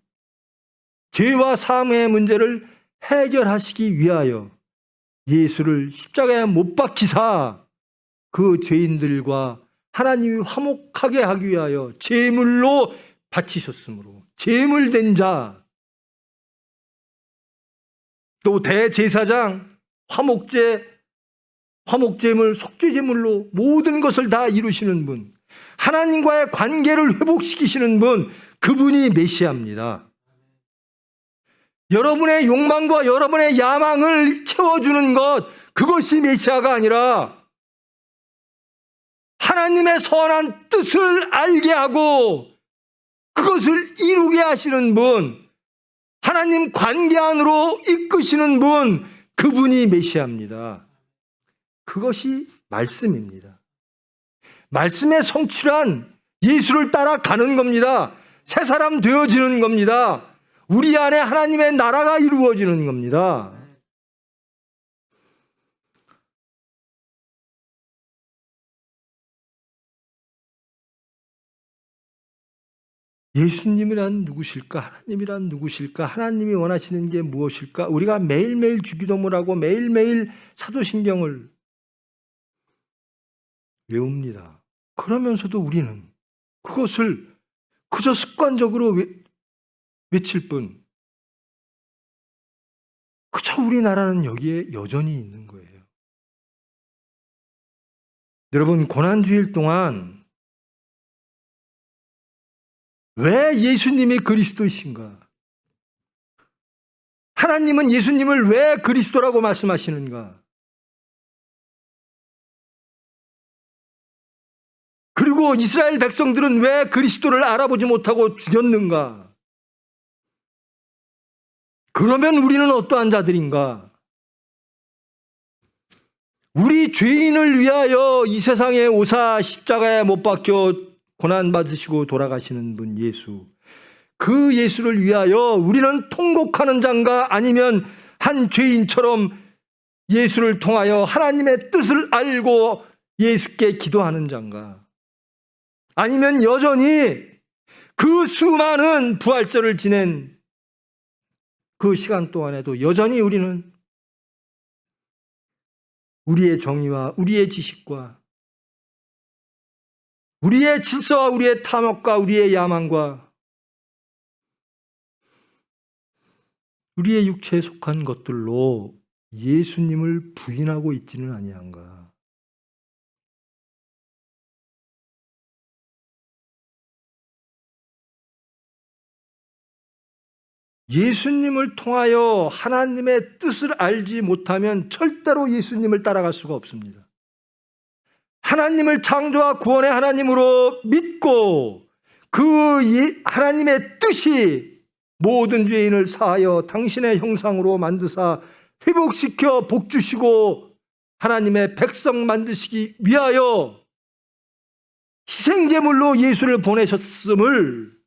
죄와 사함의 문제를 해결하시기 위하여 예수를 십자가에 못 박히사 그 죄인들과 하나님이 화목하게 하기 위하여 제물로 바치셨으므로 제물된 자, 또 대제사장, 화목제물, 속죄제물로 모든 것을 다 이루시는 분, 하나님과의 관계를 회복시키시는 분, 그분이 메시아입니다. 여러분의 욕망과 여러분의 야망을 채워주는 것, 그것이 메시아가 아니라 하나님의 선한 뜻을 알게 하고 그것을 이루게 하시는 분, 하나님 관계 안으로 이끄시는 분, 그분이 메시아입니다. 그것이 말씀입니다. 말씀의 성취란 예수를 따라가는 겁니다. 새 사람 되어지는 겁니다. 우리 안에 하나님의 나라가 이루어지는 겁니다. 예수님이란 누구실까? 하나님이란 누구실까? 하나님이 원하시는 게 무엇일까? 우리가 매일매일 주기도문하고 매일매일 사도신경을 외웁니다. 그러면서도 우리는 그것을 그저 습관적으로 외칠 뿐, 그저 우리나라는 여기에 여전히 있는 거예요. 여러분, 고난주일 동안 왜 예수님이 그리스도이신가? 하나님은 예수님을 왜 그리스도라고 말씀하시는가? 그리고 이스라엘 백성들은 왜 그리스도를 알아보지 못하고 죽였는가? 그러면 우리는 어떠한 자들인가? 우리 죄인을 위하여 이 세상에 오사 십자가에 못 박혀 고난받으시고 돌아가시는 분 예수, 그 예수를 위하여 우리는 통곡하는 자인가? 아니면 한 죄인처럼 예수를 통하여 하나님의 뜻을 알고 예수께 기도하는 자인가? 아니면 여전히 그 수많은 부활절을 지낸 그 시간 동안에도 여전히 우리는 우리의 정의와 우리의 지식과 우리의 질서와 우리의 탐욕과 우리의 야망과 우리의 육체에 속한 것들로 예수님을 부인하고 있지는 아니한가? 예수님을 통하여 하나님의 뜻을 알지 못하면 절대로 예수님을 따라갈 수가 없습니다. 하나님을 창조와 구원의 하나님으로 믿고 그 하나님의 뜻이 모든 죄인을 사하여 당신의 형상으로 만드사 회복시켜 복주시고 하나님의 백성 만드시기 위하여 희생제물로 예수를 보내셨음을,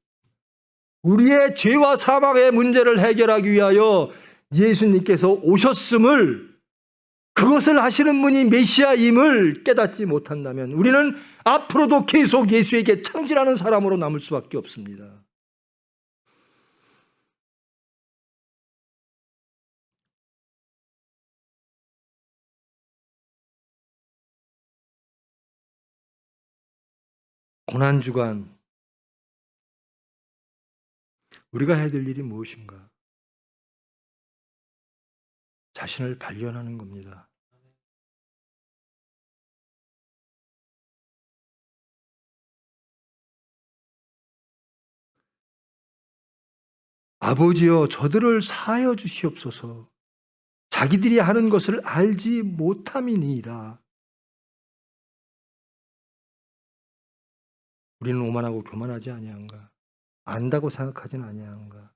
우리의 죄와 사망의 문제를 해결하기 위하여 예수님께서 오셨음을, 그것을 하시는 분이 메시아임을 깨닫지 못한다면 우리는 앞으로도 계속 예수에게 창진하는 사람으로 남을 수밖에 없습니다. 고난주간 우리가 해야 될 일이 무엇인가? 자신을 발견하는 겁니다. 아버지여, 저들을 사하여 주시옵소서. 자기들이 하는 것을 알지 못함이니이다. 우리는 오만하고 교만하지 아니한가? 안다고 생각하진 아니한가?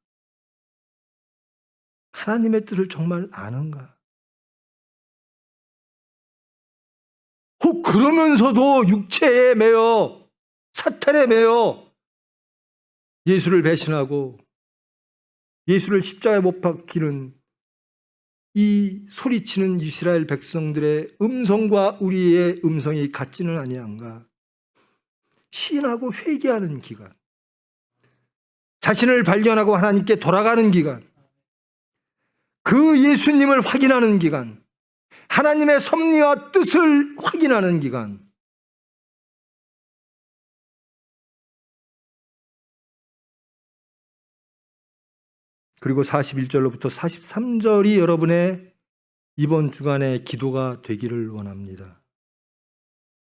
하나님의 뜻을 정말 아는가? 혹 그러면서도 육체에 매여, 사탄에 매여 예수를 배신하고 예수를 십자가에 못 박히는 이 소리치는 이스라엘 백성들의 음성과 우리의 음성이 같지는 아니한가? 시인하고 회개하는 기간, 자신을 발견하고 하나님께 돌아가는 기간, 그 예수님을 확인하는 기간, 하나님의 섭리와 뜻을 확인하는 기간, 그리고 41절로부터 43절이 여러분의 이번 주간의 기도가 되기를 원합니다.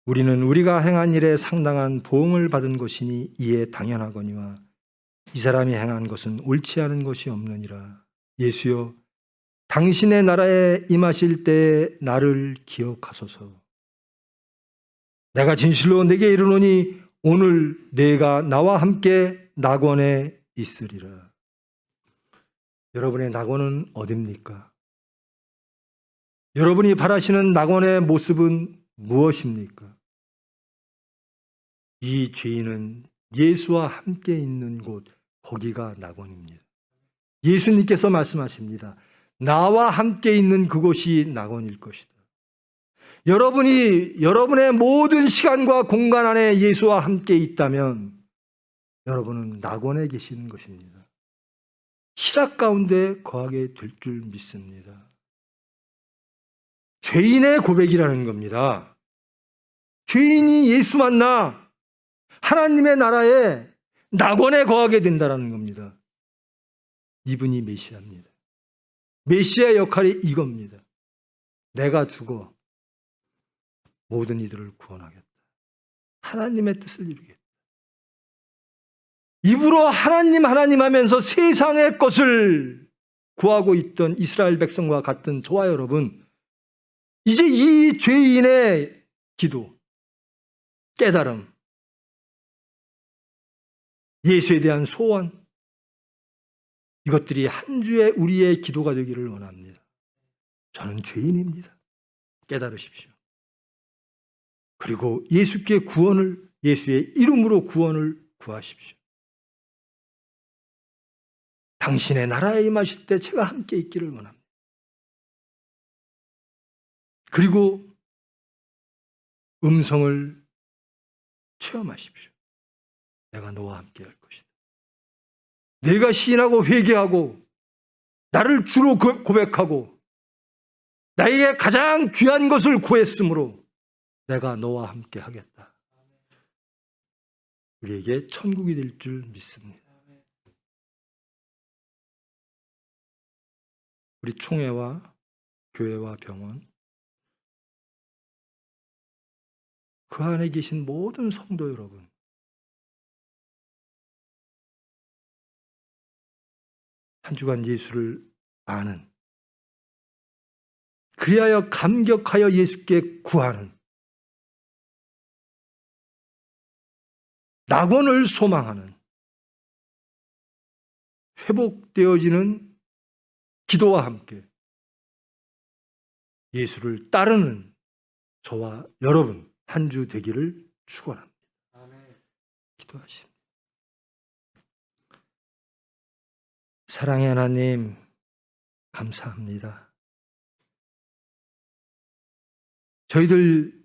우리는 우리가 행한 일에 상당한 보응을 받은 것이니 이에 당연하거니와 이 사람이 행한 것은 옳지 않은 것이 없느니라. 예수여, 당신의 나라에 임하실 때에 나를 기억하소서. 내가 진실로 내게 이르노니 오늘 내가 나와 함께 낙원에 있으리라. 여러분의 낙원은 어디입니까? 여러분이 바라시는 낙원의 모습은 무엇입니까? 이 죄인은 예수와 함께 있는 곳, 거기가 낙원입니다. 예수님께서 말씀하십니다. 나와 함께 있는 그곳이 낙원일 것이다. 여러분이 여러분의 모든 시간과 공간 안에 예수와 함께 있다면 여러분은 낙원에 계시는 것입니다. 희락 가운데 거하게 될 줄 믿습니다. 죄인의 고백이라는 겁니다. 죄인이 예수 만나 하나님의 나라에 낙원에 거하게 된다는 겁니다. 이분이 메시아입니다. 메시아의 역할이 이겁니다. 내가 죽어 모든 이들을 구원하겠다. 하나님의 뜻을 이루겠다. 입으로 하나님 하나님 하면서 세상의 것을 구하고 있던 이스라엘 백성과 같은 저와 여러분, 이제 이 죄인의 기도, 깨달음, 예수에 대한 소원, 이것들이 한 주의 우리의 기도가 되기를 원합니다. 저는 죄인입니다. 깨달으십시오. 그리고 예수께 구원을, 예수의 이름으로 구원을 구하십시오. 당신의 나라에 임하실 때 제가 함께 있기를 원합니다. 그리고 음성을 체험하십시오. 내가 너와 함께 할 것이다. 내가 시인하고 회개하고 나를 주로 고백하고 나에게 가장 귀한 것을 구했으므로 내가 너와 함께 하겠다. 우리에게 천국이 될 줄 믿습니다. 우리 총회와 교회와 병원, 그 안에 계신 모든 성도 여러분, 한 주간 예수를 아는, 그리하여 감격하여 예수께 구하는, 낙원을 소망하는, 회복되어지는 기도와 함께 예수를 따르는 저와 여러분 한 주 되기를 축원합니다. 기도하십니다. 사랑의 하나님, 감사합니다. 저희들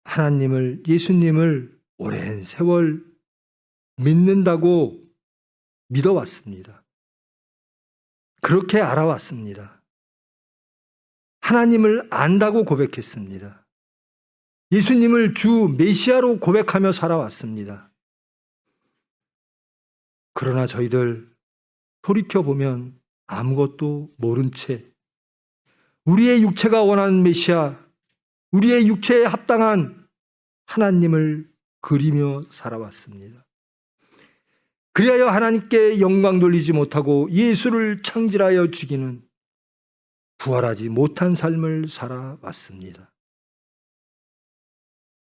하나님을, 예수님을 오랜 세월 믿는다고 믿어왔습니다. 그렇게 알아왔습니다. 하나님을 안다고 고백했습니다. 예수님을 주 메시아로 고백하며 살아왔습니다. 그러나 저희들 돌이켜보면 아무것도 모른 채 우리의 육체가 원하는 메시아, 우리의 육체에 합당한 하나님을 그리며 살아왔습니다. 그리하여 하나님께 영광 돌리지 못하고 예수를 창질하여 죽이는 부활하지 못한 삶을 살아왔습니다.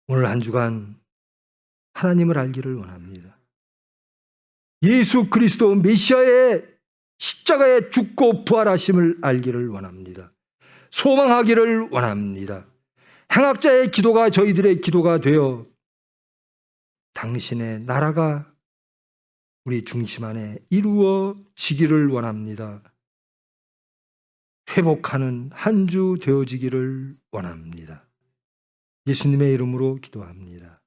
오늘 한 주간 하나님을 알기를 원합니다. 예수 그리스도 메시아의 십자가에 죽고 부활하심을 알기를 원합니다. 소망하기를 원합니다. 행악자의 기도가 저희들의 기도가 되어 당신의 나라가 우리 중심 안에 이루어지기를 원합니다. 회복하는 한 주 되어지기를 원합니다. 예수님의 이름으로 기도합니다.